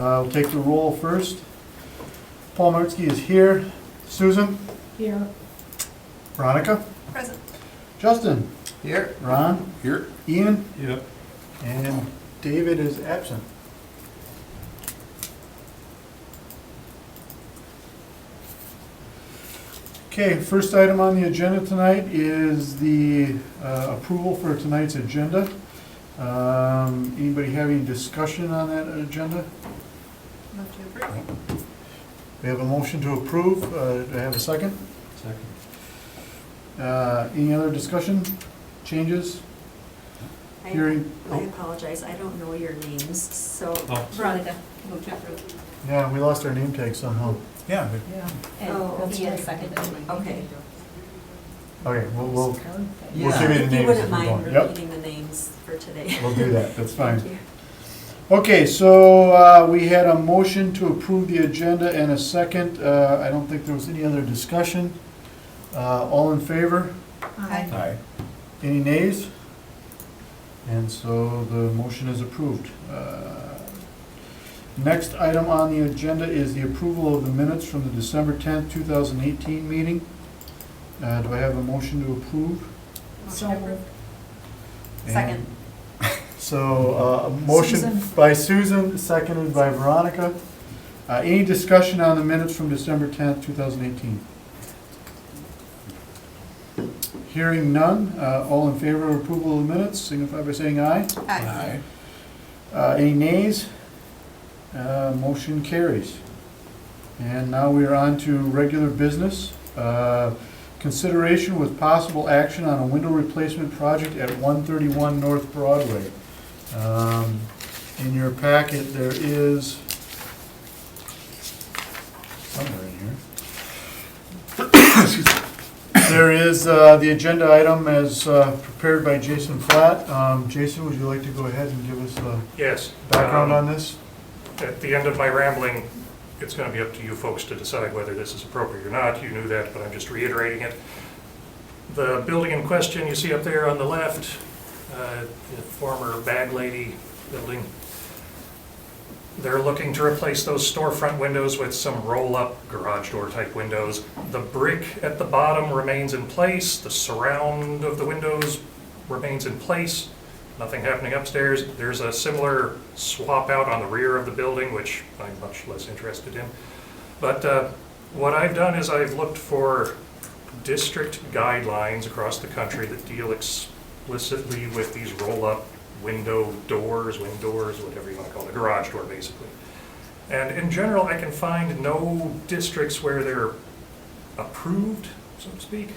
I'll take the roll first. Paul Martzke is here. Susan? Here. Veronica? Present. Justin? Here. Ron? Here. Ian? Yep. And David is absent. Okay, first item on the agenda tonight is the approval for tonight's agenda. Anybody having discussion on that agenda? Move to approve. We have a motion to approve. Do I have a second? Second. Any other discussion, changes? Hearing, I apologize, I don't know your names, so. Oh. Veronica, move to approve. yeah, we lost our name tag somehow. Yeah. And Oh, Ian seconded. Okay. Okay, we'll give you the If you names as wouldn't we're mind going. Yep, repeating the names for today. we'll do that, that's fine. Thank you. Okay, so we had a motion to approve the agenda and a second. I don't think there was any other discussion. All in favor? Aye. Aye. Any nays? And so the motion is approved. Next item on the agenda is the approval of the minutes from the December 10th, 2018 meeting. Do I have a motion to approve? Motion to approve. And- Second. So, a motion Susan. by Susan, seconded by Veronica. Any discussion on the minutes from December 10th, 2018? Hearing none, all in favor of approval of the minutes, signify by saying aye. Aye. Any nays? Motion carries. And now we are on to regular business. Consideration with possible action on a window replacement project at 131 North Broadway. In your packet, there is, somewhere in here. There is the agenda item as prepared by Jason Flatt. Jason, would you like to go ahead and give us a Yes. background on this? At the end of my rambling, it's going to be up to you folks to decide whether this is appropriate or not. You knew that, but I'm just reiterating it. The building in question you see up there on the left, the former Bag Lady building, they're looking to replace those storefront windows with some roll-up garage door type windows. The brick at the bottom remains in place. The surround of the windows remains in place. Nothing happening upstairs. There's a similar swap out on the rear of the building, which I'm much less interested in. But what I've done is I've looked for district guidelines across the country that deal explicitly with these roll-up wing doors, whatever you want to call it, a garage door basically. And in general, I can find no districts where they're approved, so to speak.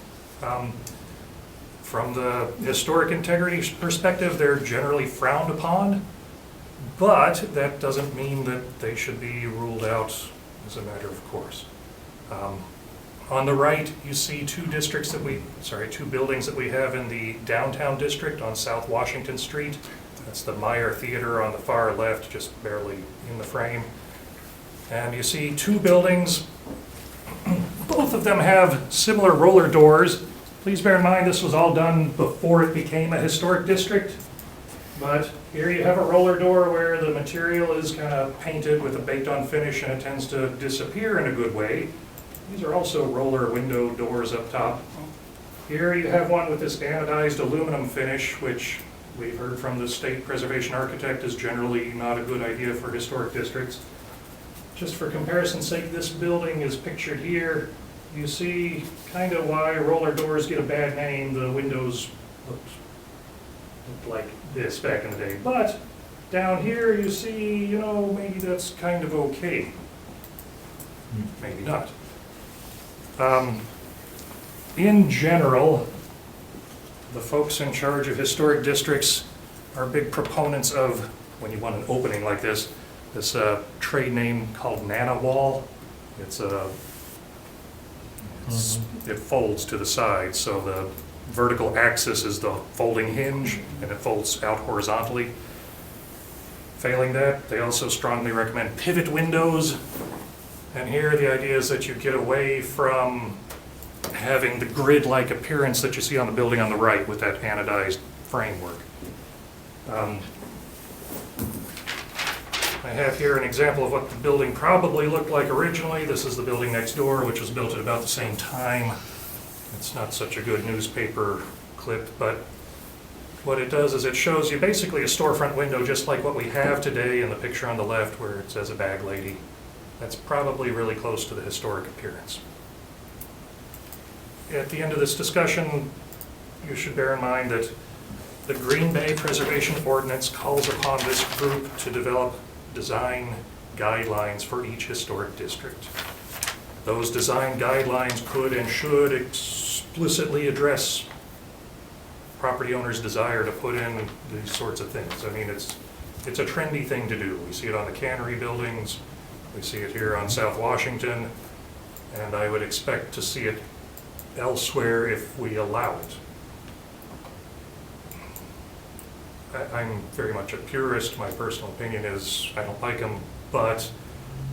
From the historic integrity perspective, they're generally frowned upon, but that doesn't mean that they should be ruled out as a matter of course. On the right, you see two buildings that we have in the downtown district on South Washington Street. That's the Meyer Theater on the far left, just barely in the frame. And you see two buildings. Both of them have similar roller doors. Please bear in mind, this was all done before it became a historic district. But here you have a roller door where the material is kind of painted with a baked-on finish and it tends to disappear in a good way. These are also roller window doors up top. Here you have one with this anodized aluminum finish, which we've heard from the state preservation architect is generally not a good idea for historic districts. Just for comparison's sake, this building is pictured here. You see kind of why roller doors get a bad name. The windows looked like this back in the day. But down here you see, maybe that's kind of okay. Maybe not. In general, the folks in charge of historic districts are big proponents of, when you want an opening like this trade name called Nana Wall. It folds to the side, so the vertical axis is the folding hinge, and it folds out horizontally. Failing that, they also strongly recommend pivot windows. And here the idea is that you get away from having the grid-like appearance that you see on the building on the right with that anodized framework. I have here an example of what the building probably looked like originally. This is the building next door, which was built at about the same time. It's not such a good newspaper clip, but what it does is it shows you basically a storefront window just like what we have today in the picture on the left where it says a bag lady. That's probably really close to the historic appearance. At the end of this discussion, you should bear in mind that the Green Bay Preservation Ordinance calls upon this group to develop design guidelines for each historic district. Those design guidelines could and should explicitly address property owners' desire to put in these sorts of things. I mean, it's a trendy thing to do. We see it on the cannery buildings, we see it here on South Washington, and I would expect to see it elsewhere if we allow it. I'm very much a purist. My personal opinion is I don't like them, but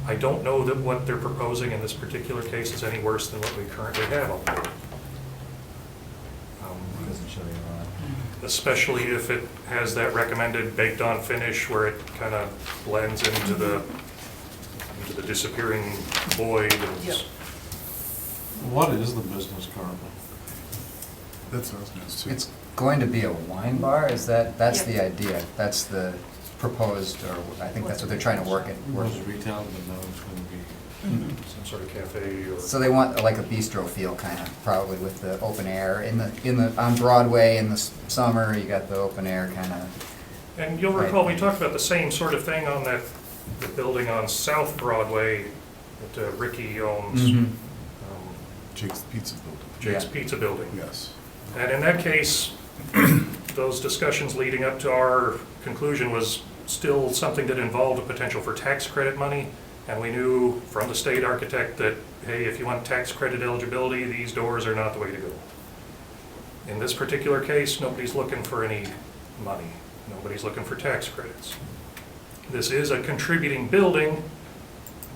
I don't know that what they're proposing in this particular case is any worse than what we currently have on board. Doesn't show you around. Especially if it has that recommended baked-on finish where it kind of blends into the disappearing void. Yep. What is the business currently? That's what I was gonna say. It's going to be a wine bar, that's Yep. the idea, that's the proposed, or I think that's what they're trying to work it. It was retail, but now it's gonna be, Some sort of cafe or... So they want like a bistro feel kind of, probably with the open air, on Broadway in the summer, you got the open air kind of. And you'll recall, we talked about the same sort of thing on the building on South Broadway that Ricky owns, Jake's Pizza Building. Jake's Yeah. Pizza Building. Yes. And in that case, those discussions leading up to our conclusion was still something that involved a potential for tax credit money. And we knew from the state architect that, hey, if you want tax credit eligibility, these doors are not the way to go. In this particular case, nobody's looking for any money. Nobody's looking for tax credits. This is a contributing building,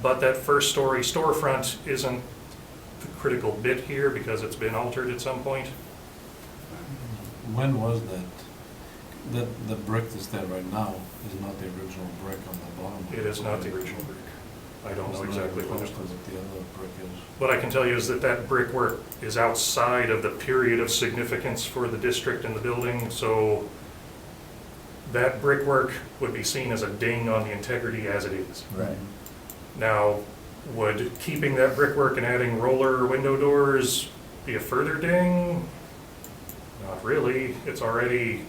but that first story storefront isn't the critical bit here because it's been altered at some point. when was that? The brick that's there right now is not the original brick on the bottom. It is not the original brick. I don't know exactly when it was. What the other brick is. What I can tell you is that that brickwork is outside of the period of significance for the district and the building, so that brickwork would be seen as a ding on the integrity as it is. Right. Now, would keeping that brickwork and adding roller window doors be a further ding? Not really. It's already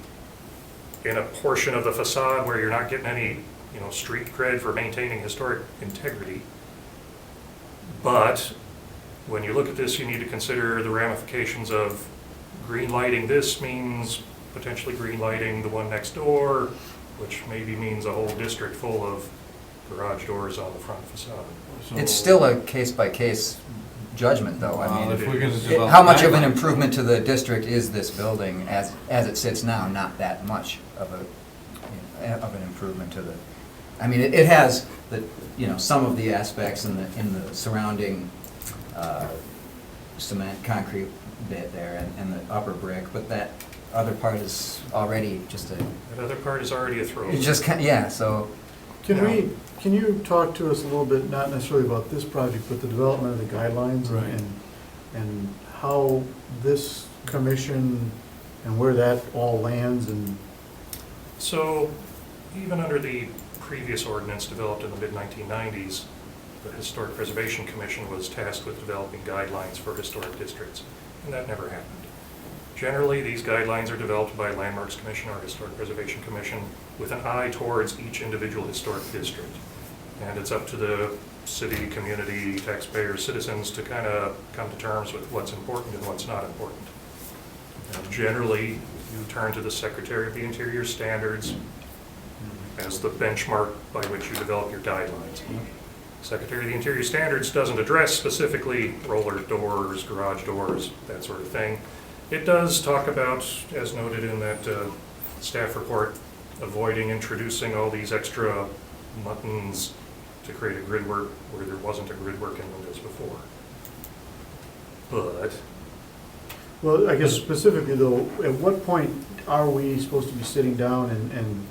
in a portion of the facade where you're not getting any, street cred for maintaining historic integrity. But when you look at this, you need to consider the ramifications of green lighting. This means potentially green lighting the one next door, which maybe means a whole district full of garage doors on the front facade. So- It's still a case-by-case judgment, though. I mean, if we're gonna it- develop how much of an guidelines- improvement to the district is this building as it sits now? Not that much of an improvement to the, I mean, it has some of the aspects in the surrounding cement, concrete bit there and the upper brick, but that other part is already just That other part is already a throw. it's just, so, Can you talk to us a little bit, not necessarily about this project, but the development of the guidelines Right. and how this commission and where that all lands and, So, even under the previous ordinance developed in the mid-1990s, the Historic Preservation Commission was tasked with developing guidelines for historic districts, and that never happened. Generally, these guidelines are developed by Landmarks Commission or Historic Preservation Commission with an eye towards each individual historic district. And it's up to the city, community, taxpayers, citizens to kind of come to terms with what's important and what's not important. And generally, you turn to the Secretary of the Interior standards as the benchmark by which you develop your guidelines. Secretary of the Interior standards doesn't address specifically roller doors, garage doors, that sort of thing. It does talk about, as noted in that staff report, avoiding introducing all these extra buttons to create a gridwork where there wasn't a gridwork in windows before. But well, I guess specifically though, at what point are we supposed to be sitting down and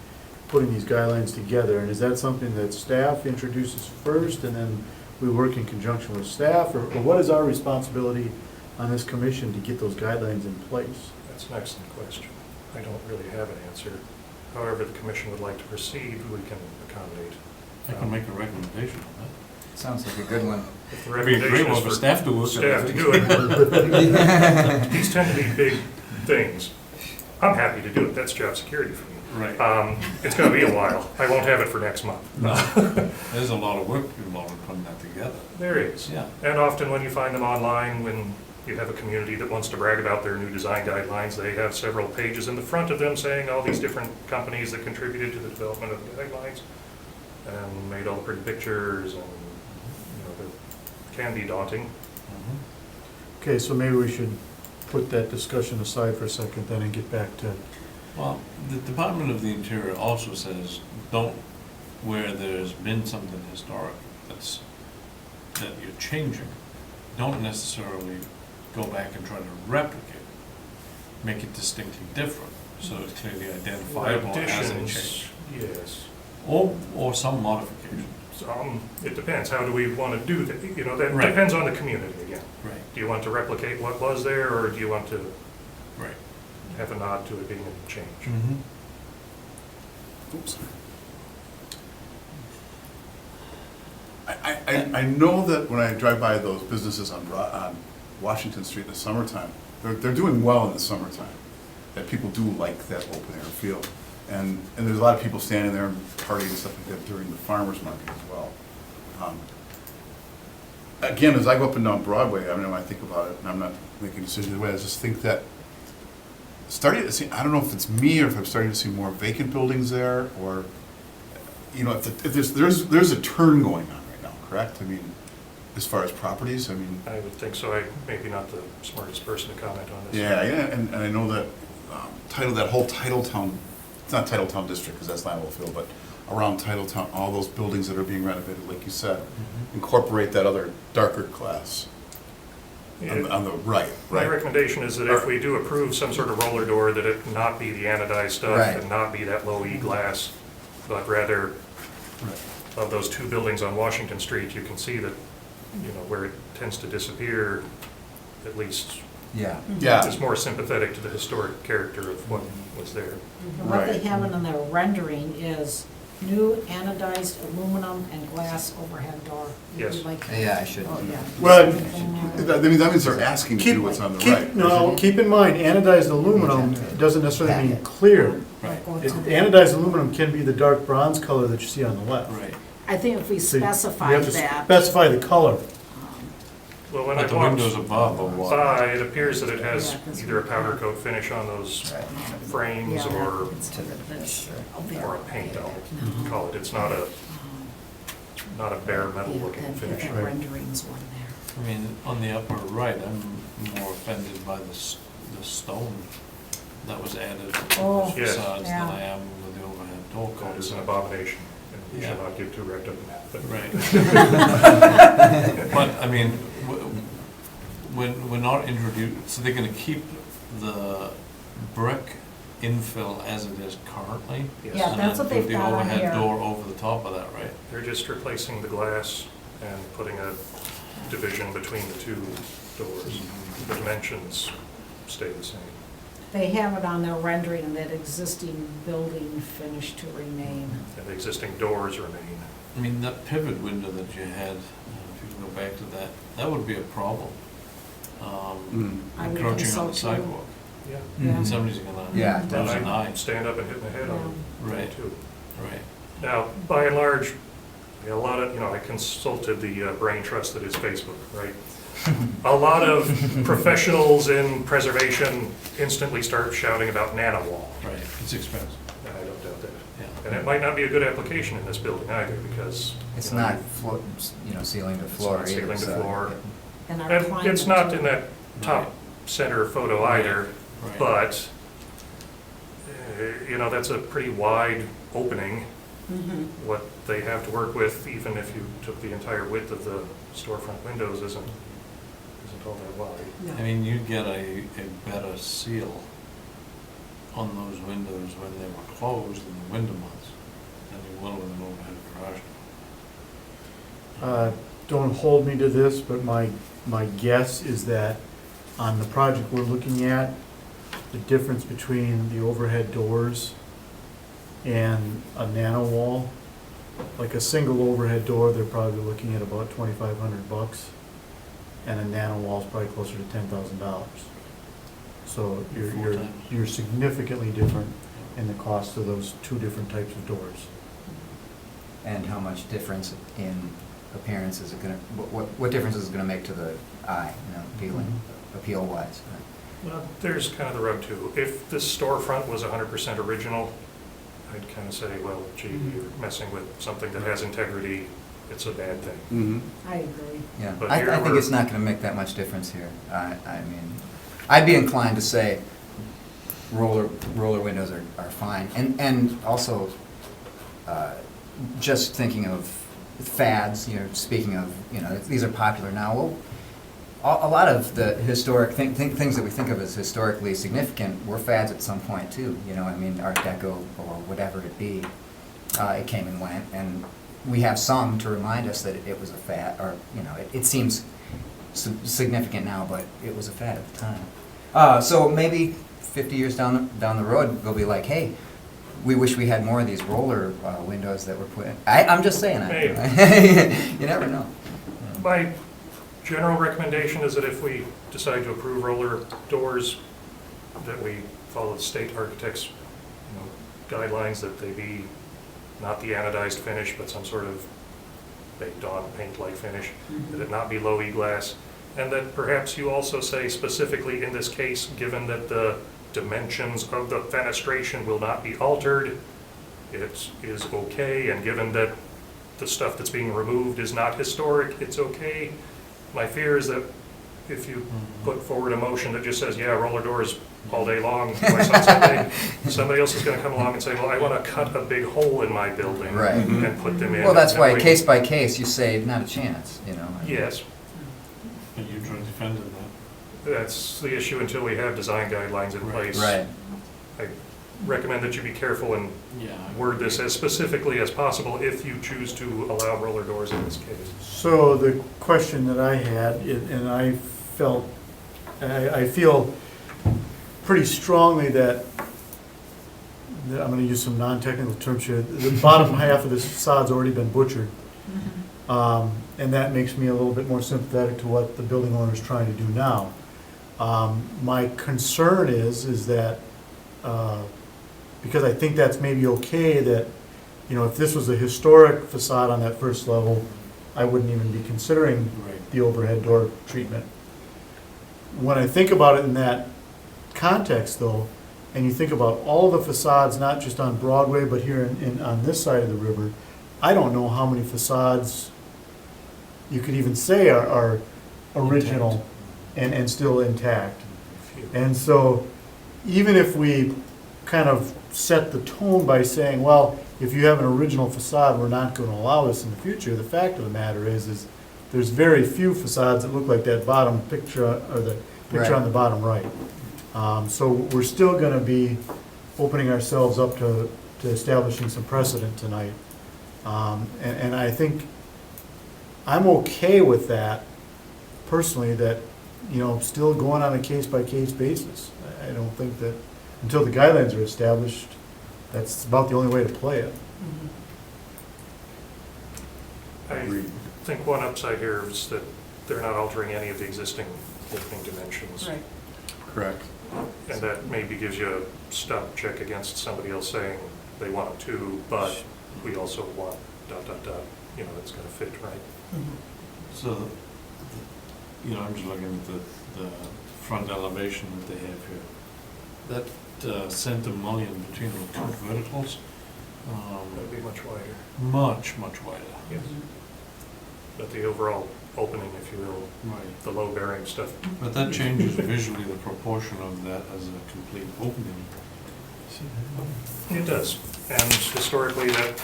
putting these guidelines together, and is that something that staff introduces first, and then we work in conjunction with staff, or what is our responsibility on this commission to get those guidelines in place? That's an excellent question. I don't really have an answer. However the commission would like to proceed, we can accommodate. I can make a recommendation on that. Sounds like a good one. If the It'd be a great recommendation one is for for staff to work on. staff to do it, these tend to be big things. I'm happy to do it, that's job security for me. Right. It's gonna be a while. I won't have it for next month. There's a lot of work involved in putting that together. There is. Yeah. And often when you find them online, when you have a community that wants to brag about their new design guidelines, they have several pages in the front of them saying all these different companies that contributed to the development of the guidelines and made all the pretty pictures, and, it can be daunting. Mhm. Okay, so maybe we should put that discussion aside for a second then and get back to, Well, the Department of the Interior also says, don't, where there's been something historic that you're changing, don't necessarily go back and try to replicate it. Make it distinctly different, so it's clearly identifiable as a Additions, change. yes. Or some modification. It depends, how do we want to do that? That Right. depends on the community again. Right. Do you want to replicate what was there, or do you want to Right. have a nod to it being a change? Mm-hmm. Oops. I know that when I drive by those businesses on Washington Street in the summertime, they're doing well in the summertime. That people do like that open air feel. And there's a lot of people standing there and partying and stuff like that during the farmer's market as well. Again, as I go up and down Broadway, I mean, when I think about it, and I'm not making decisions the way, I just think that starting to see, I don't know if it's me or if I'm starting to see more vacant buildings there, or, if there's a turn going on right now, correct? I mean, as far as properties, I mean. I would think so. I'm maybe not the smartest person to comment on this. Yeah, and I know that that whole Titletown, it's not Titletown district, because that's Limeville, but around Titletown, all those buildings that are being renovated, like you said, incorporate that other darker class on the right. My recommendation is that if we do approve some sort of roller door, that it not be the anodized stuff Right. and not be that low E glass, but rather of those two buildings on Washington Street, you can see that, where it tends to disappear, at least Yeah. Yeah, is more sympathetic to the historic character of what was there. And what they Right. have in their rendering is new anodized aluminum and glass overhead door. Yes. Yeah, I should. Oh, yeah. well, that means they're asking to do what's on the right. keep in mind, anodized aluminum doesn't necessarily mean clear. Right. Go to the- Anodized aluminum can be the dark bronze color that you see on the left. Right. I think if we So you specify have to that. specify the color. Well, when I But the windows walked above are what? by, it appears that it has Yeah, 'cause either a powder coat finish on those Right. frames Yeah, or it's to this, there. or a paint, I'll No. call it. It's not a bare metal Yeah, looking that- finish. that Right. renderings one there. I mean, on the upper right, I'm more offended by the stone that was added to Oh, the yes. facades than Yeah. I am with the overhead door That cones. is an abomination, and we should Yeah. not get too wrapped up in that. But Right. But, I mean, when we're not introduced, so they're gonna keep the brick infill as it is currently? Yes. Yeah, that's what they've got on And then here. put the overhead door over the top of that, right? They're just replacing the glass and putting a division between the two doors. The dimensions stay the same. They have it on their rendering that existing building finish to remain. And the existing doors remain. I mean, that pivot window that you had, if you can go back to that, that would be a problem. I would Encroaching think on the so, too. sidewalk. Yeah. Yeah. And somebody's gonna Yeah, lose And an I eye. stand up and hit my head on Right. it too. Right. Now, by and large, a lot of, I consulted the brain trust that is Facebook, right? A lot of professionals in preservation instantly start shouting about nano-wall. Right, it's expensive, And I don't doubt that. yeah. And it might not be a good application in this building either, because. It's not ceiling to floor It's not either. ceiling to so- floor. And our And climate. it's not in that Right. top center photo either, Right. but, that's a pretty wide opening, Mhm. what they have to work with, even if you took the entire width of the storefront windows, isn't all that wide. I mean, you'd get a better seal on those windows when they were closed in the winter months. and you will with an overhead garage door. Don't hold me to this, but my guess is that on the project we're looking at, the difference between the overhead doors and a nano wall, like a single overhead door, they're probably looking at about $2,500, and a nano wall is probably closer to $10,000. So Four you're times. significantly different in the cost of those two different types of doors. And how much difference in appearance is it gonna, what difference is it gonna make to the eye, feeling, appeal-wise? Well, there's kind of the rub too. If this storefront was 100% original, I'd kind of say, well, gee, you're messing with something that has integrity, it's a bad thing. Mhm. I agree. Yeah, But I here think we're- it's not gonna make that much difference here. I mean, I'd be inclined to say roller windows are fine. And also, just thinking of fads, speaking of, these are popular now. Well, a lot of the historic things that we think of as historically significant were fads at some point too. Art Deco or whatever it be, it came and went, and we have some to remind us that it was a fad, or it seems significant now, but it was a fad at the time. So maybe 50 years down the road, they'll be like, hey, we wish we had more of these roller windows that were put in. I'm just saying that. You never know. My general recommendation is that if we decide to approve roller doors, that we follow the state architect's guidelines, that they be not the anodized finish, but some sort of baked on paint-like finish, that it not be low E-glass, and that perhaps you also say specifically in this case, given that the dimensions of the fenestration will not be altered, it is okay, and given that the stuff that's being removed is not historic, it's okay. My fear is that if you put forward a motion that just says, yeah, roller doors all day long, by Sunday, somebody else is going to come along and say, well, I want to cut a big hole in my building Right. and put them in. Well, that's And why we- case by case, you say not a chance, Yes, And you try to defend that. that's the issue until we have design guidelines in Right. place. Right. I recommend that you be careful and Yeah. word this as specifically as possible if you choose to allow roller doors in this case. So the question that I had, and I feel pretty strongly that I'm going to use some non-technical terms here, the bottom half of this facade's already been butchered. And that makes me a little bit more sympathetic to what the building owner is trying to do now. My concern is that, because I think that's maybe okay, that, if this was a historic facade on that first level, I wouldn't even be considering Right. the overhead door treatment. When I think about it in that context, though, and you think about all the facades, not just on Broadway, but here on this side of the river, I don't know how many facades you could even say are original and still intact. And so, even if we kind of set the tone by saying, well, if you have an original facade, we're not going to allow this in the future, the fact of the matter is there's very few facades that look like that bottom picture, or the picture Right. on the bottom right. So we're still going to be opening ourselves up to establishing some precedent tonight. And I think I'm okay with that, personally, that, still going on a case-by-case basis. I don't think that, until the guidelines are established, that's about the only way to play it. I think one upside here is that they're not altering any of the existing opening dimensions. Right. Correct. And that maybe gives you a stop check against somebody else saying they want it too, but we also want ... it's gonna fit, right? So, I'm just looking at the front elevation that they have here. That center mullion between the two verticals, That'd be much wider. much wider. Yes. But the overall opening, if you will, Right. the low bearing stuff, But that changes visually the proportion of that as a complete opening. it does. And historically, that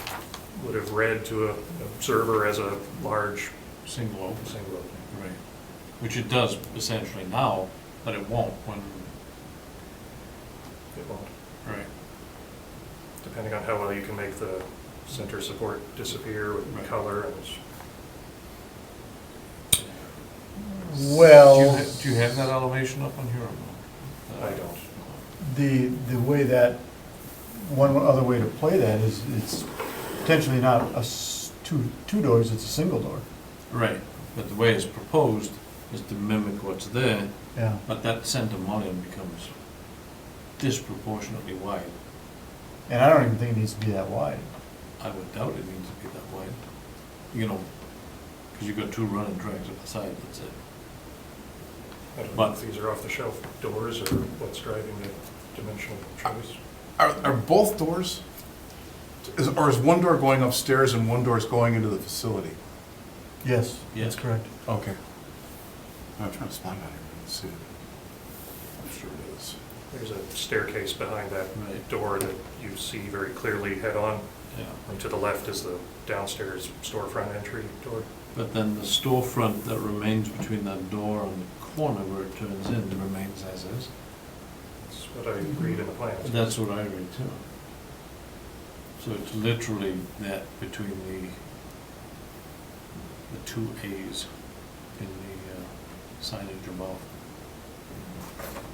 would have read to an observer as a large Single opening. single opening. Right. Which it does essentially now, but it won't when, It won't, right. depending on how well you can make the center support disappear with Right. color and Well, Do you have that elevation up on here or no? I don't. the way that, one other way to play that is it's potentially not two doors, it's a single door. Right, but the way it's proposed is to mimic what's there, Yeah. but that center mullion becomes disproportionately wide. And I don't even think it needs to be that wide. I would doubt it needs to be that wide. You know, because you've got two running tracks at the side, that's it. I don't know But- if these are off-the-shelf doors or what's driving the dimensional choice. Are both doors, or is one door going upstairs and one door is going into the facility? Yes, Yes. that's correct. Okay. I'm trying to spot that here, let's see. I'm sure it is. There's a staircase behind that Right. door that you see very clearly head-on, Yeah. and to the left is the downstairs storefront entry door. But then the storefront that remains between that door and the corner where it turns in remains as is. That's what I read in the plans. That's what I read too. So it's literally that between the two A's in the signage above.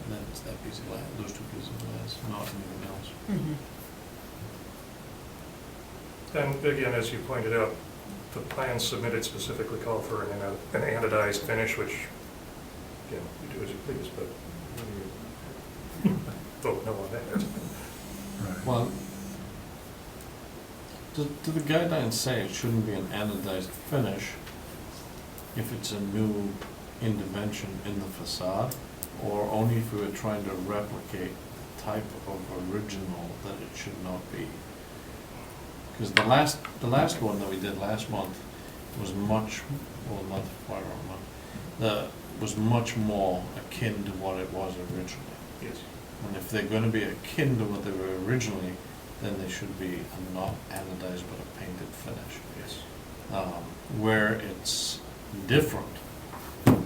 And then it's that piece of glass, those two pieces of glass, not anything else. Mhm. And again, as you pointed out, the plans submitted specifically call for an anodized finish, which, again, you do as you please, but you vote no on that. Well, do the guidelines say it shouldn't be an anodized finish if it's a new intervention in the facade? Or only if we were trying to replicate the type of original that it should not be? Because the last one that we did last month was much, well, not quite a month, was much more akin to what it was originally. Yes. And if they're gonna be akin to what they were originally, then they should be a not anodized but a painted finish. Yes. Where it's different,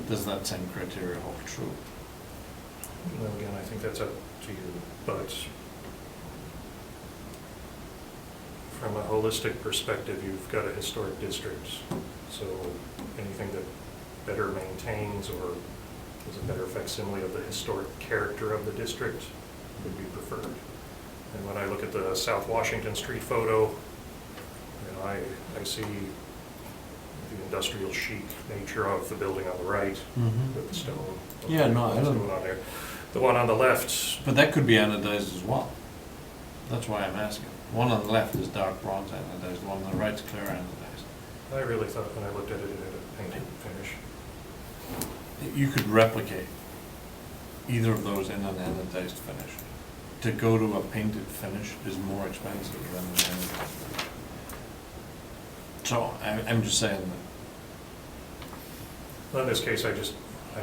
does that same criteria hold true? Well, again, I think that's up to you, but from a holistic perspective, you've got a historic district, so anything that better maintains or is a better facsimile of the historic character of the district would be preferred. And when I look at the South Washington Street photo, you know, I see the industrial chic nature of the building on the right with the stone. Yeah, no, I what's don't- going on there. The one on the left, But that could be anodized as well. That's why I'm asking. One on the left is dark bronze anodized, the one on the right's clear anodized. I really thought when I looked at it, it had a painted finish. You could replicate either of those in an anodized finish. To go to a painted finish is more expensive than an anodized finish. So I'm just saying that. Well, in this case, I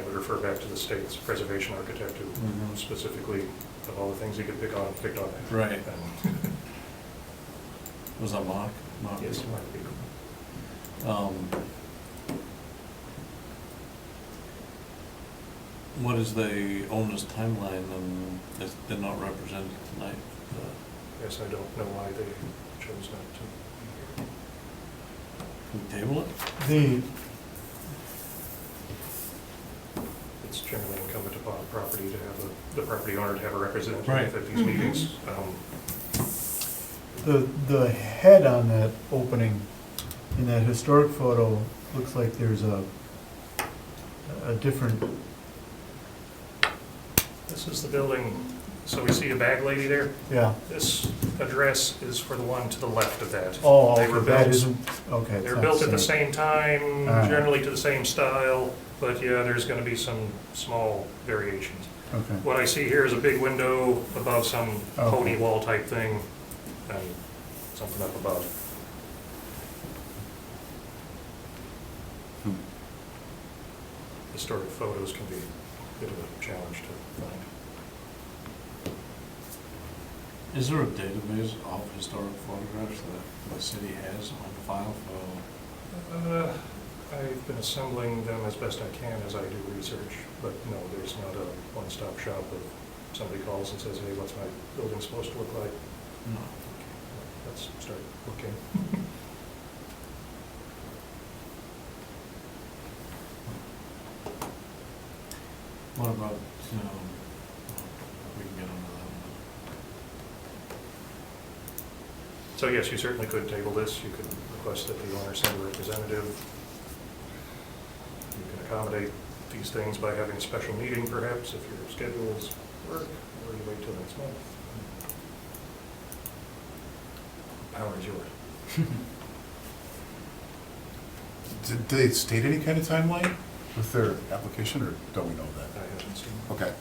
would refer back to the state's preservation architect who Mhm. specifically, of all the things he could pick on, picked on that. Right. And, Was that Mark? Mark? yes, it might be. What is the owner's timeline, and they're not represented tonight? Yes, I don't know why they chose not to. Can we table it? The, It's generally incumbent upon the property to have the property owner to have a representative Right. at these meetings. the head on that opening in that historic photo looks like there's a different, This is the building, so we see a bag lady there. yeah. This address is for the one to the left of that. Oh, They okay, were that built- isn't, okay. it's They're not built at the same time, All right. generally to the same style, but yeah, there's gonna be some small variations. Okay. What I see here is a big window above some Okay. pony wall type thing, and something up above. Hmm. Historic photos can be a bit of a challenge to find. Is there a database of historic photographs that the city has on file for? I've been assembling them as best I can as I do research, but no, there's not a one-stop shop of somebody calls and says, hey, what's my building supposed to look like? No. let's start looking. What about, we can get onto that So yes, you certainly could table this. You could request that the owner send a representative. You can accommodate these things by having a special meeting perhaps if your schedules work, or you wait till next month. Power is yours. Did they state any kind of timeline with their application, or don't we know that? I haven't seen. Okay.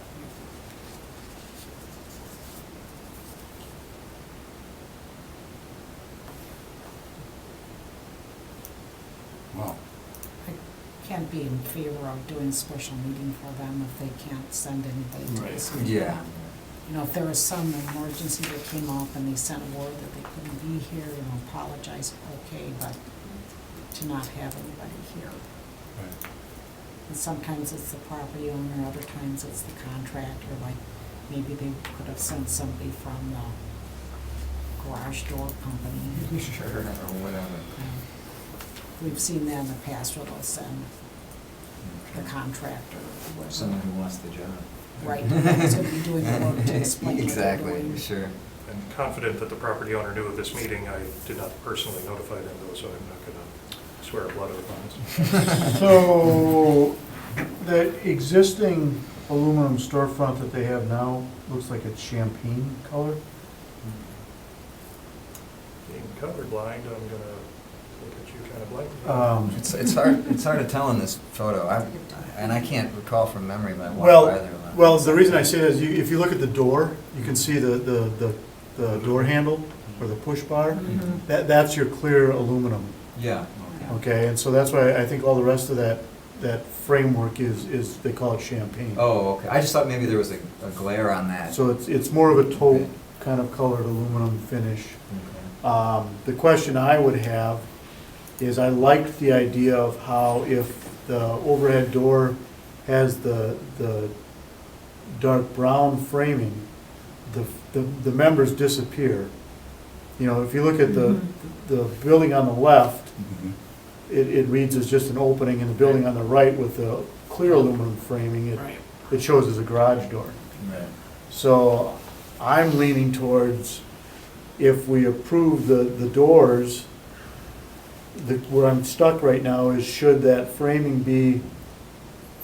Wow. I can't be in favor of doing a special meeting for them if they can't send anything to Right. this. Yeah. You know, if there was some emergency that came up and they sent word that they couldn't be here, you know, apologize, okay, but to not have anybody here. Right. And sometimes it's the property owner, other times it's the contractor, like maybe they could have sent somebody from the garage door company. Sure, or whatever. We've seen that in the past where they'll send the Okay. contractor or whoever. Someone who wants the job. Right, who's gonna be doing the work to explain what they're Exactly, doing. sure. I'm confident that the property owner knew of this meeting. I did not personally notify them though, so I'm not gonna swear a blood oath on this. So, the existing aluminum storefront that they have now looks like it's champagne color. Being colorblind, I'm gonna look at you kind of blankly. It's hard to tell in this photo, and I can't recall from memory when I walked Well, by there. well, the reason I say that is if you look at the door, you can see the door handle or the push bar. Mhm. That's your clear aluminum, Yeah. okay? And so that's why I think all the rest of that framework is, they call it champagne. Oh, okay, I just thought maybe there was a glare on that. So it's more of a taupe Okay. kind of colored aluminum finish. Okay. The question I would have is I liked the idea of how if the overhead door has the dark brown framing, the members disappear. You know, if you look at the building on the left, Mhm. it reads as just an opening, and the building on the right with the clear aluminum framing, Right. it shows as a garage door. Right. So I'm leaning towards, if we approve the doors, where I'm stuck right now is should that framing be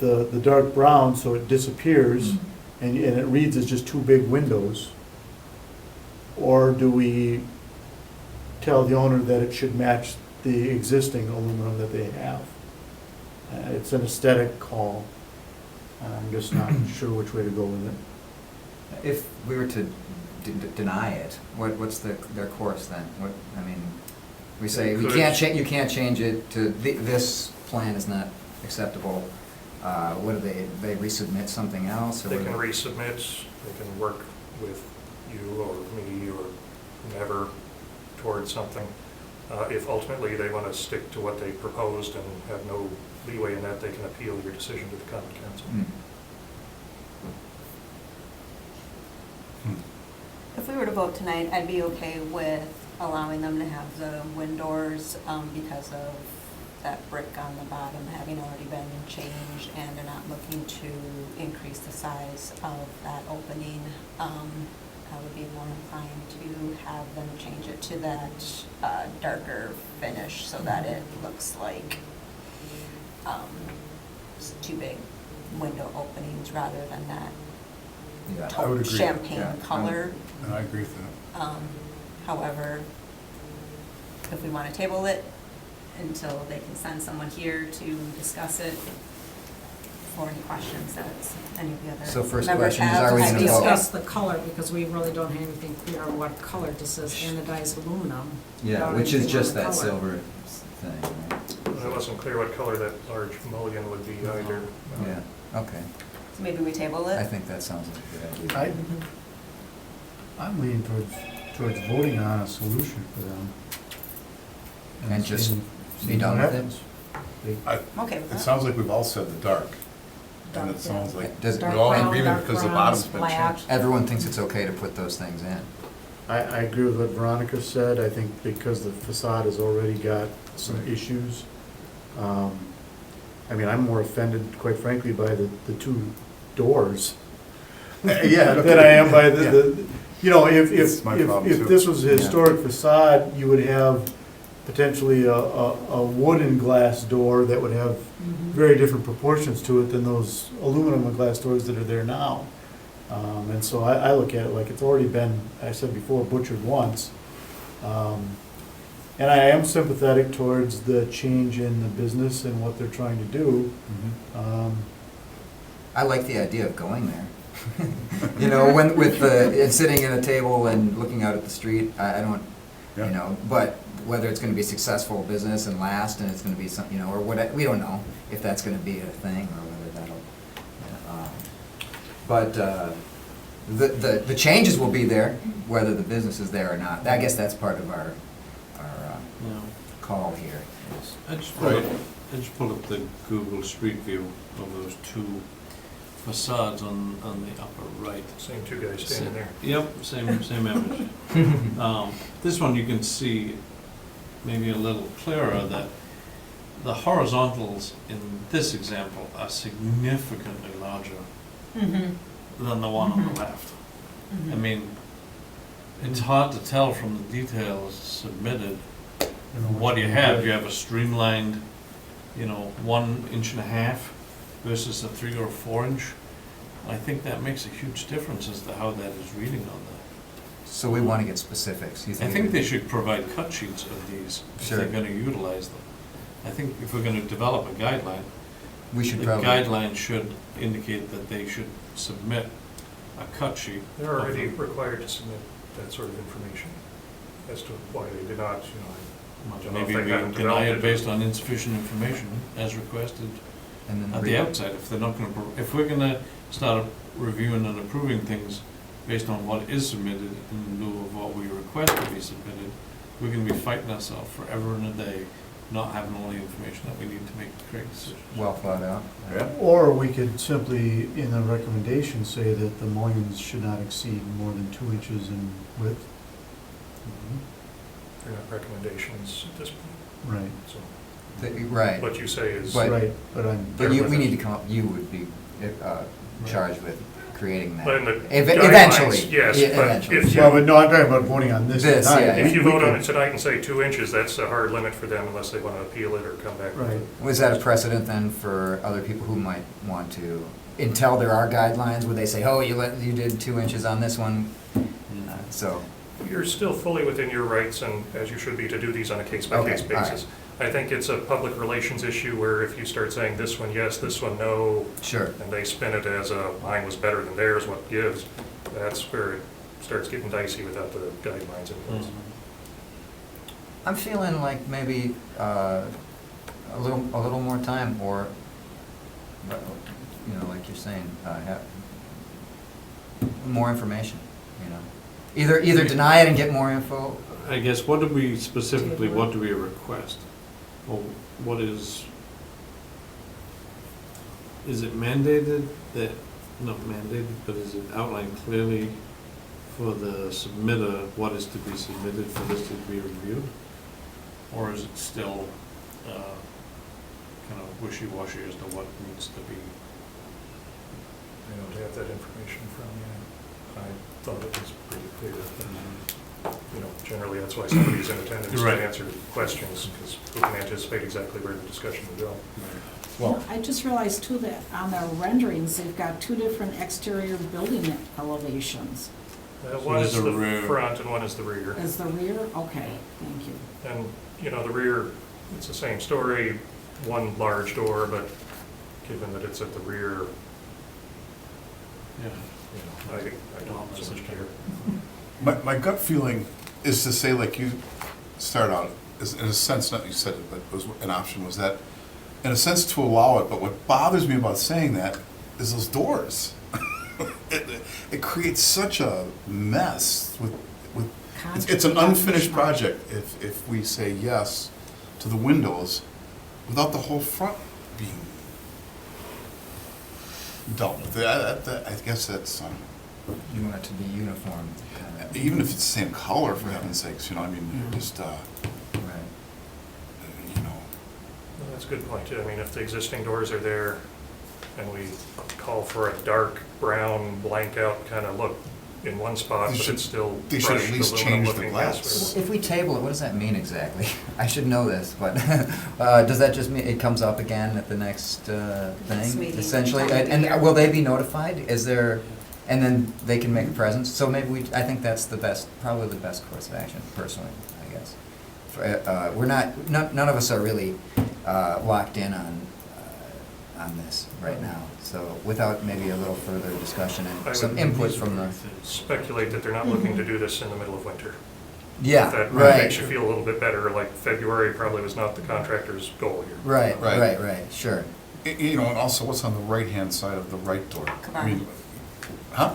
the dark brown so it disappears and it reads as just two big windows? Or do we tell the owner that it should match the existing aluminum that they have? It's an aesthetic call. I'm just not sure which way to go with it. If we were to deny it, what's their course then? I mean, we say, They could- you can't change it to, this plan is not acceptable. What do they resubmit something else? Or They what can do resubmit, they can work with you or me or whomever towards something. If ultimately they want to stick to what they proposed and have no leeway in that, they can appeal your decision to the common council. Hmm. If we were to vote tonight, I'd be okay with allowing them to have the wind doors because of that brick on the bottom having already been changed, and they're not looking to increase the size of that opening. I would be more inclined to have them change it to that darker finish so that it looks like two big window openings rather than that Yeah. I would taupe agree. champagne Yeah. color. And I agree with that. However, if we want to table it until they can send someone here to discuss it, for any questions that any of the other So first members question is, have, are we I'd gonna be vote? okay. Discuss the color, because we really don't have anything clear on what color, it just says anodized aluminum. Yeah, without which is anything on just the that color. silver thing, right? I wasn't clear what color that large mulligan would be either. Yeah, okay. So maybe we table it? I think that sounds like a good idea. I'm leaning towards voting on a solution for them. And just seeing- be seeing done what with it? happens. They- I'm okay with It that. sounds like we've all said the dark, and Dark, it sounds yeah. like Does- we're all in Dark agreement brown, because the dark bottom's browns, been black. changed. Everyone thinks it's okay to put those things in. I agree with what Veronica said. I think because the facade has already got some Right. issues. I mean, I'm more offended, quite frankly, by the two doors. Yeah, than I am by you know, It's my problem, if too. this was a historic facade, you would have potentially a wooden glass door that would have very different proportions to it than those aluminum and glass doors that are there now. And so I look at it like it's already been, I said before, butchered once. And I am sympathetic towards the change in the business and what they're trying to do. I like the idea of going there. You know, when, with and sitting at a table and looking out at the street, I don't, you Yeah. know, but whether it's gonna be successful business and last, and it's gonna be some, you know, or what, we don't know if that's gonna be a thing, or whether that'll, but, the changes will be there, whether the business is there or not. I guess that's part of our No. call here. is- I just pulled up the Google Street View of those two facades on the upper right. Same two guys standing there. Yep, same image. This one you can see maybe a little clearer that the horizontals in this example are significantly larger than the one on the left. I mean, it's hard to tell from the details submitted what you have. You have a streamlined, you know, 1.5 inches versus a 3 or 4 inch. I think that makes a huge difference as to how that is reading on that. So we wanna get specifics. You I think they should provide cut sheets of these if Sure. they're gonna utilize them. I think if we're gonna develop a guideline, We should the probably. guideline should indicate that they should submit a cut sheet. They're of already them. required to submit that sort of information as to why they did not, you know. I don't know if Maybe they we haven't deny developed it based on insufficient information as requested And then at the outset. If they're not gonna, if we're gonna start reviewing and approving things based on what is submitted in lieu of what we request to be submitted, we're gonna be fighting ourselves forever and a day, not having all the information that we need to make great decisions. Well thought out. Yeah. Or we could simply, in the recommendation, say that the mullions should not exceed more than 2 inches in width. They're not recommendations at this point, Right. so Right. what you say is. But- Right, but I'm, But we need to come up, you would be charged with creating that. But in the Eventually. guidelines, yes, Yeah, but eventually. if well, you, but no, I'm talking about voting on this This, tonight. yeah. if you We vote on could- it tonight and say 2 inches, that's a hard limit for them unless they want to appeal it or come back with Right. it. Was that a precedent then for other people who might want to, until there are guidelines, would they say, oh, you did 2 inches on this one? So, You're still fully within your rights, and as you should be, to do these on a case-by-case Okay, all right. basis. I think it's a public relations issue where if you start saying this one yes, this one no, sure. and they spin it as mine was better than theirs, what gives, that's where it starts getting dicey without the guidelines in place. I'm feeling like maybe a little more time, or, you know, like you're saying, have more information, you know. Either deny it and get more info. I guess, what do we specifically, what do we request? Well, what is it mandated that, not mandated, but is it outlined clearly for the submitter, what is to be submitted for this to be reviewed? Or is it still kind of wishy-washy as to what needs to be? I don't have that information from you. I thought it was pretty clear. But, you know, generally, that's why somebody's in attendance to Right. answer questions, because who can anticipate exactly where the discussion will go. Well, I just realized too that on their renderings, they've got two different exterior building elevations. One is there's a the rear. front and one is the rear. Is the rear? Okay, thank you. And, you know, the rear, it's the same story, one large door, but given that it's at the rear, Yeah. you know, I don't so much care. My gut feeling is to say, like you start out, is in a sense, not you said it, but it was an option, was that, in a sense, to allow it, but what bothers me about saying that is those doors. It creates such a mess with, it's an unfinished project if we say yes to the windows without the whole front being dealt with. I guess that's, You want it to be uniform, kind of. Even if it's the same color, for heaven's sakes, you know, I mean, just, Right. you know. Well, that's a good point, too. I mean, if the existing doors are there and we call for a dark brown blanked out kind of look in one spot, They but should- it's still they should at brushed least aluminum change the looking glass. glass. If we table it, what does that mean exactly? I should know this, but does that just mean it comes up again at the next Next thing, meeting, essentially? time of the year. And will they be notified? Is there, and then they can make a presence? So maybe I think that's the best, probably the best course of action, personally, I guess. We're none of us are really locked in on this right now. So without maybe a little further discussion I and some would input from the, Speculate that they're not looking to do this in the middle of winter. yeah, If that right. makes you feel a little bit better, like February probably was not the contractor's goal here. Right, Right. right, sure. You know, and also what's on the right-hand side of the right door? I mean, huh?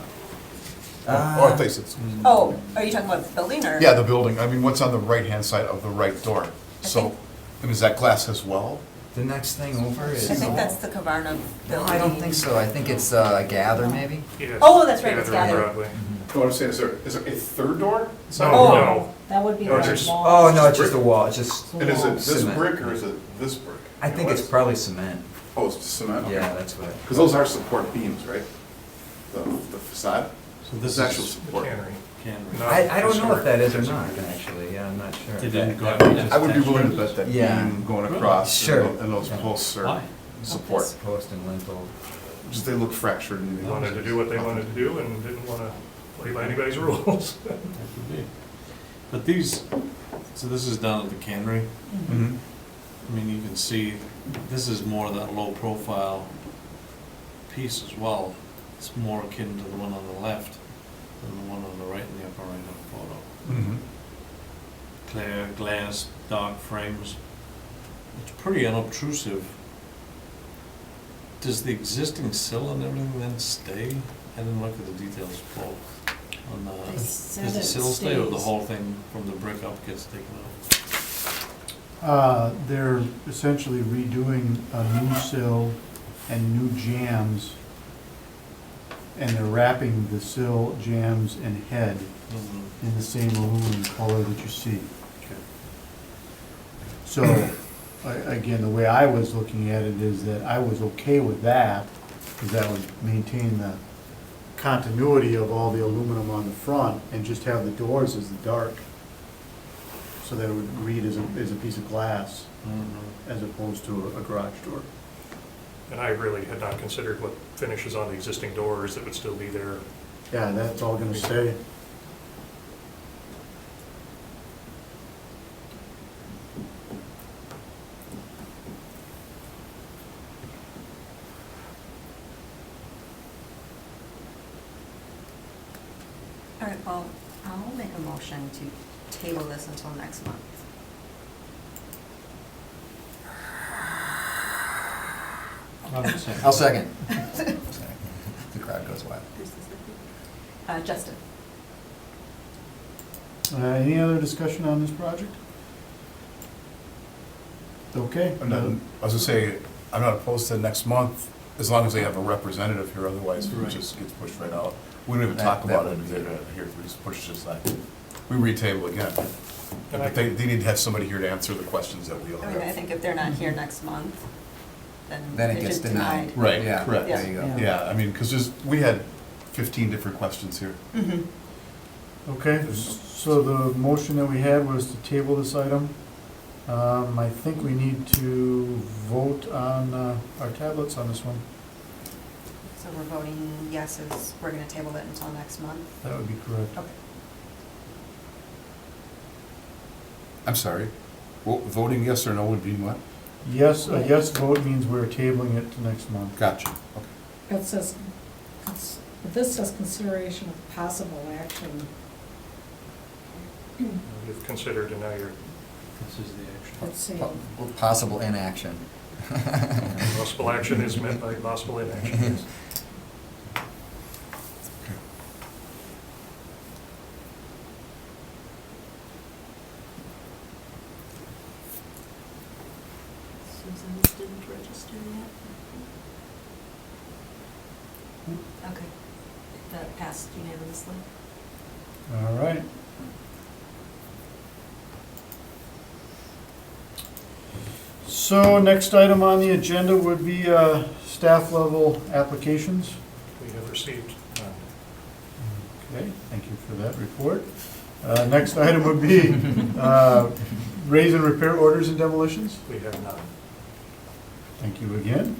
Oh, I thought you said. Oh, are you talking about the building or? Yeah, the building, I mean, what's on the right-hand side of the right door? So, think- I mean, is that glass as well? The next thing over is. I think that's the Kavarna No, building. I don't think so. I think it's Gather, maybe? Yes. Oh, that's right, it's Gather on Gather. Broadway. What I'm saying, is there a third door? No, Oh. no. That would be No, the there's- wall. Oh, no, it's just a wall. It's just, And is it this Cement. brick or is it this brick? I think it's probably cement. Oh, it's just cement? Okay. Yeah, that's what. Because those are support beams, right? The facade? So This this is actual is The support. cannery. Cannery. Not I don't know if that is or historic. not, actually. Yeah, I'm not sure. They didn't go That- out. that- I would be willing to bet that Yeah. beam going across Sure. and those Yeah. posts Why? are support. Post and lintel. Just they look fractured and. They wanted to do what they wanted to do and didn't want to play by anybody's rules. That could be. But these, so this is down at the cannery. Mhm. I mean, you can see, this is more that low profile piece as well. It's more akin to the one on the left than the one on the right in the upper right hand photo. Mhm. Clear glass, dark frames. It's pretty unobtrusive. Does the existing sill and everything then stay? I didn't look at the details full on They the, said does the it sill stay or the stays. whole thing from the brick up gets taken out? They're essentially redoing a new sill and new jams, and they're wrapping the sill, jams, and head Mhm. in the same aluminum color that you see. Okay. So, again, the way I was looking at it is that I was okay with that, because that would maintain the continuity of all the aluminum on the front, and just have the doors as the dark, so that it would read as a piece of glass, Mhm. as opposed to a garage door. And I really had not considered what finishes on the existing doors that would still be there. Yeah, that's all gonna stay. All right, well, I'll make a motion to table this until next month. I'll second. The crowd goes wild. Justin? Any other discussion on this project? Okay. I'm not, I was gonna say, I'm not opposed to next month, as long as they have a representative here, otherwise it Right. just gets pushed right out. We don't even That- talk that about it would if be- they're here, we just push this back. We retable again. And I But they need to have somebody here to answer the questions that we all I mean, I have. think if they're not here next month, Then then it they're gets just denied. denied. Right, Yeah, correct. there you go. Yeah. Yeah, I mean, because we had 15 different questions here. Mhm. Okay, so the motion that we had was to table this item. I think we need to vote on our tablets on this one. So we're voting yeses, we're gonna table it until next month. That would be correct. Okay. I'm sorry, voting yes or no would be what? Yes, a yes vote means we're tabling it to next month. Gotcha, okay. It says, this says consideration of possible action. You've considered and now you're, This is the action. Let's see. Possible inaction. possible action is meant by possible inaction. Susan didn't register yet? Okay. That passed unanimously. All right. So next item on the agenda would be staff level applications. We have received none. Okay, thank you for that report. Next item would be raise and repair orders and demolitions. We have none. Thank you again.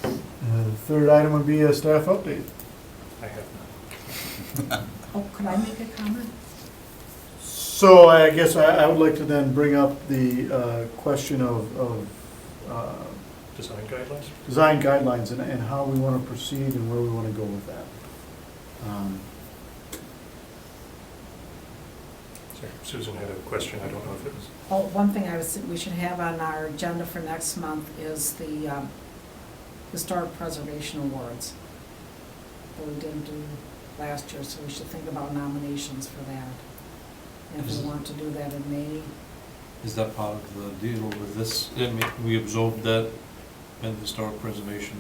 The third item would be a staff update. I have none. Oh, could I make a comment? So I guess I would like to then bring up the question of Design guidelines? design guidelines and how we want to proceed and where we want to go with that. Sorry, Susan had a question, I don't know if it was. Oh, one thing we should have on our agenda for next month is the Historic Preservation Awards that we didn't do last year, so we should think about nominations for that. And if we want to do that in May, Is that part of the deal with this? I mean, we absorbed that when historic preservation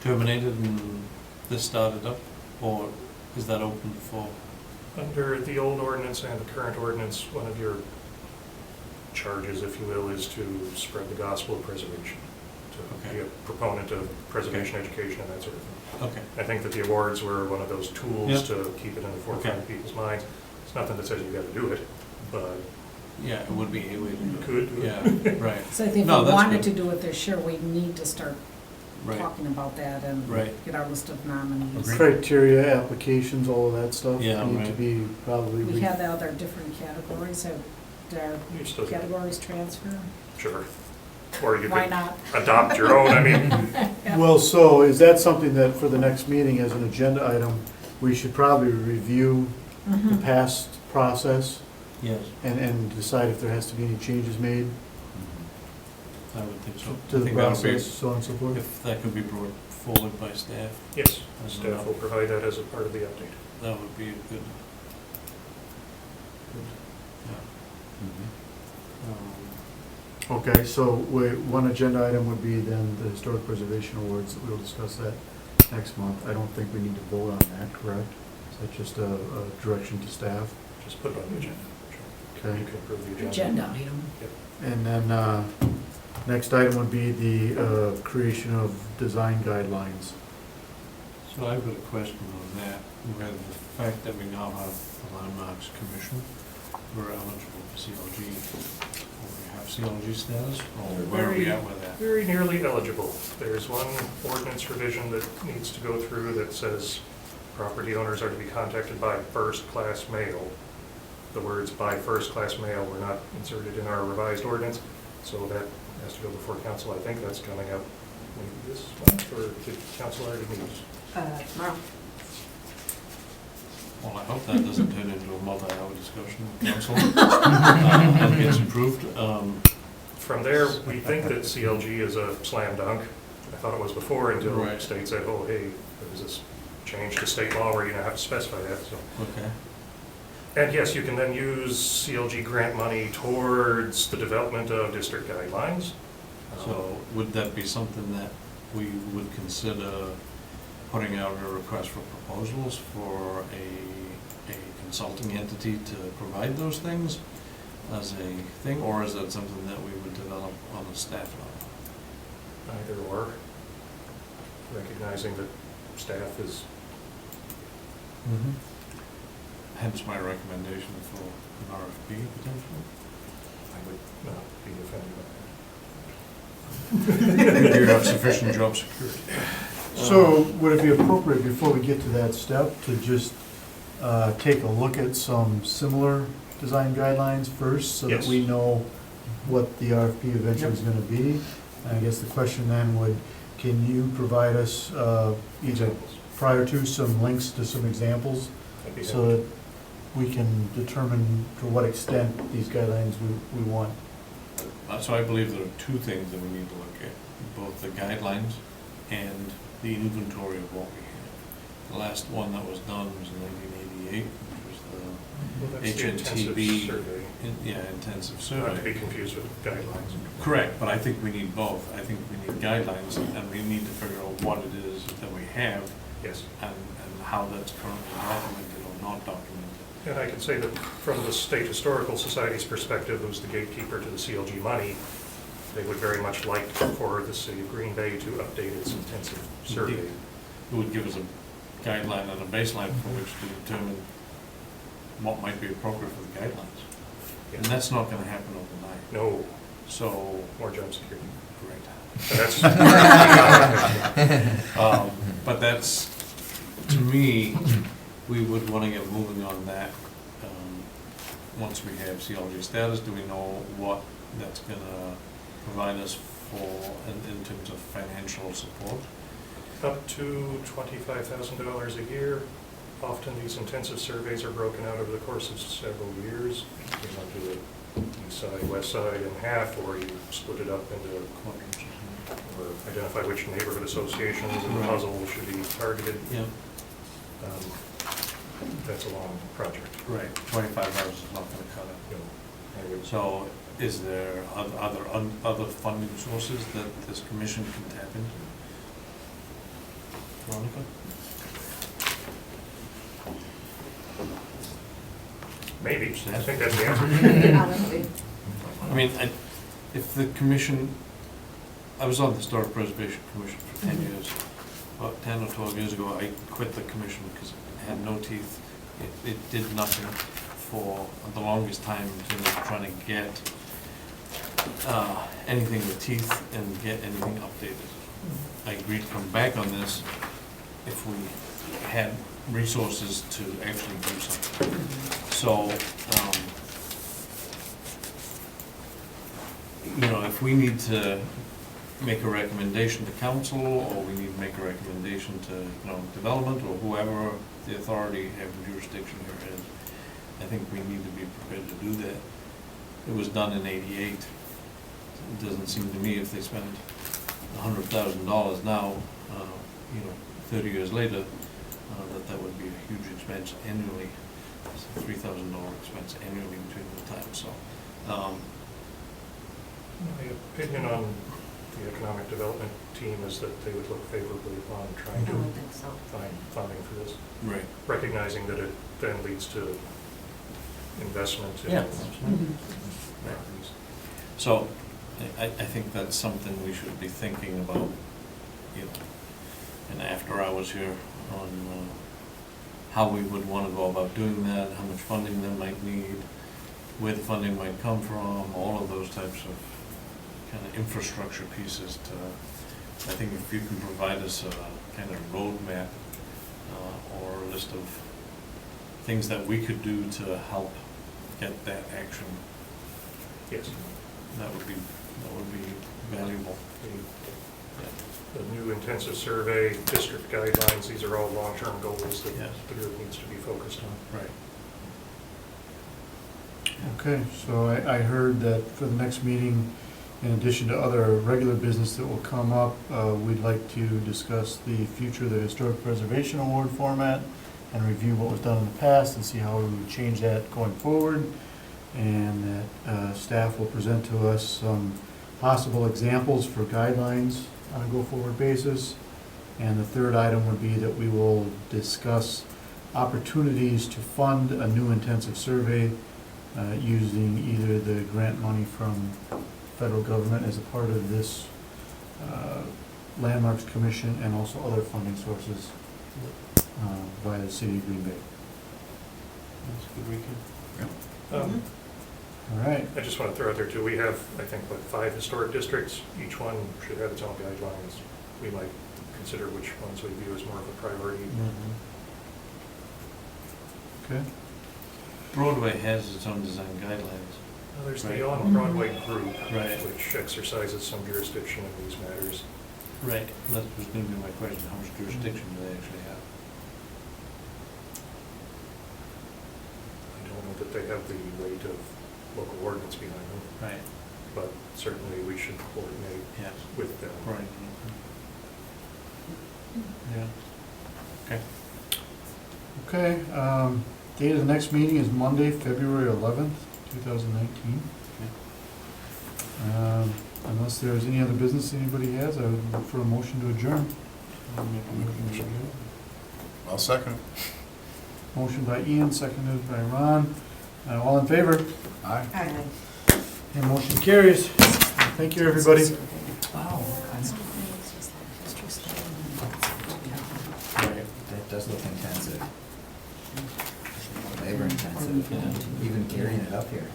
terminated and this started up? Or is that open for? Under the old ordinance and the current ordinance, one of your charges, if you will, is to spread the gospel of preservation, to be a proponent of preservation education and that sort of thing. Okay. I think that the awards were one of those tools Yeah. to keep it in the forefront of people's minds. It's nothing that says you gotta do it, but Yeah, it would be a way to you do it. could do it. Yeah, right, so I think No, if we that's wanted good. to do it this year, we need to start right. talking about that and Right. get our list of nominees. Agreed. Criteria, applications, all of that stuff Yeah, need to right. be probably. We have the other different categories, have their You still, categories transfer? sure. Or you Why could not? adopt your own, I mean, Well, so is that something that for the next meeting as an agenda item, we should probably review the Mhm. past process Yes, and decide if there has to be any changes made I would think so. to I the think that would be- process, so on and so forth? If that could be brought forward by staff, yes, As an staff will provide that as a part of the update. that would be a good. Okay, so one agenda item would be then the Historic Preservation Awards, we'll discuss that next month. I don't think we need to vote on that, correct? Is that just a direction to staff? Just put it on the agenda. Sure. Okay. You can approve the agenda. Agenda item. And then, next item would be the creation of design guidelines. So I've got a question on that, whether the fact that we now have a landmarks commission, we're eligible for CLG, or we have CLG status, or where are we at with that? Very nearly eligible. There's one ordinance revision that needs to go through that says property owners are to be contacted by first-class mail. The words "by first-class mail" were not inserted in our revised ordinance, so that has to go before council. I think that's coming up maybe this month, or did council already meet? Tomorrow. Well, I hope that doesn't turn into a multi-hour discussion with council, and gets approved. From there, we think that CLG is a slam dunk. I thought it was before until the Right. state said, oh, hey, there's this change to state law where you now have to specify that, so. Okay, And yes, you can then use CLG grant money towards the development of district guidelines. so would that be something that we would consider putting out a request for proposals for a consulting entity to provide those things as a thing, or is that something that we would develop on the staff level? Either or, recognizing that staff is, Hence my recommendation for an RFP potentially. I would not be offended by that. We do have sufficient job security. So would it be appropriate, before we get to that step, to just take a look at some similar design guidelines first, so that Yes. we know what the RFP eventually is gonna be? And I guess the question then would, can you provide us either Examples. prior to some links to some examples, I'd be so happy. that we can determine to what extent these guidelines we want? So I believe there are two things that we need to look at, both the guidelines and the inventory of what we have. The last one that was done was in 1988, which was Well, that's the intensive HNTB, survey, intensive not to survey. be confused with guidelines. Correct, but I think we need both. I think we need guidelines, and we need to figure out what it is that we have Yes. and how that's currently documented or not documented. And I can say that from the State Historical Society's perspective, who's the gatekeeper to the CLG money, they would very much like for the city of Green Bay to update its intensive survey. It would give us a guideline and a baseline for which to determine what might be appropriate for the guidelines. And that's not gonna happen overnight. No, So, more job security. great. And that's, But that's, to me, we would want to get moving on that. Once we have CLG status, do we know what that's going to provide us for in terms of financial support? up to $25,000 a year. Often these intensive surveys are broken out over the course of several years. You might do the east side, west side in half, or you split it up into Quadrants or something? or identify which neighborhood associations in the Right. puzzle should be targeted. Yeah, That's a long project. right. 25 hours is not going to cut it. You know, I would- So is there other funding sources that this commission can tap into? Veronica? Maybe, I think that's the answer. Honestly. I mean, if the commission, I was on the Historic Preservation Commission for 10 years. About 10 or 12 years ago, I quit the commission because it had no teeth. It did nothing for the longest time in terms of trying to get anything with teeth and get anything updated. I agreed to come back on this if we had resources to actually do something. So, if we need to make a recommendation to council, or we need to make a recommendation to economic development, or whoever the authority having jurisdiction here is, I think we need to be prepared to do that. It was done in '88. It doesn't seem to me if they spend $100,000 now, 30 years later, that would be a huge expense annually. It's a $3,000 expense annually between the time, so. My opinion on the economic development team is that they would look favorably upon trying I to would think so. find funding for this, Right. recognizing that it then leads to investment in Yeah. properties. So, I think that's something we should be thinking about, and after I was here, on how we would want to go about doing that, how much funding they might need, where the funding might come from, all of those types of kind of infrastructure pieces to, I think if you can provide us a kind of roadmap or a list of things that we could do to help get that action, Yes. that would be valuable. The new intensive survey, district guidelines, these are all long-term goals that Yes. the group needs to be focused on. Right. Okay, so I heard that for the next meeting, in addition to other regular business that will come up, we'd like to discuss the future of the Historic Preservation Award format and review what was done in the past and see how we would change that going forward. And that staff will present to us some possible examples for guidelines on a go-forward basis. And the third item would be that we will discuss opportunities to fund a new intensive survey using either the grant money from federal government as a part of this Landmarks Commission and also other funding sources via the city of Green Bay. That's a good weekend. Um, All right, I just want to throw out there too, we have, I think, 5 historic districts. Each one should have its own guidelines. We might consider which ones we view as more of a priority. okay. Broadway has its own design guidelines. There's Right. the On-Broadway group, Right. which exercises some jurisdiction in these matters. Right. That was going to be my question, how much jurisdiction do they actually have? I don't know that they have the weight of local ordinance behind them, Right. but certainly we should coordinate Yes. with them. Right. Yeah. Okay. Okay, date of the next meeting is Monday, February 11th, 2019. Unless there's any other business anybody has, I would look for a motion to adjourn. I'll make a motion to adjourn. I'll second it. Motion by Ian, seconded by Ron. All in favor? Aye. And motion carries. Thank you, everybody. Wow. That does look intensive. Labor intensive, even carrying it up here.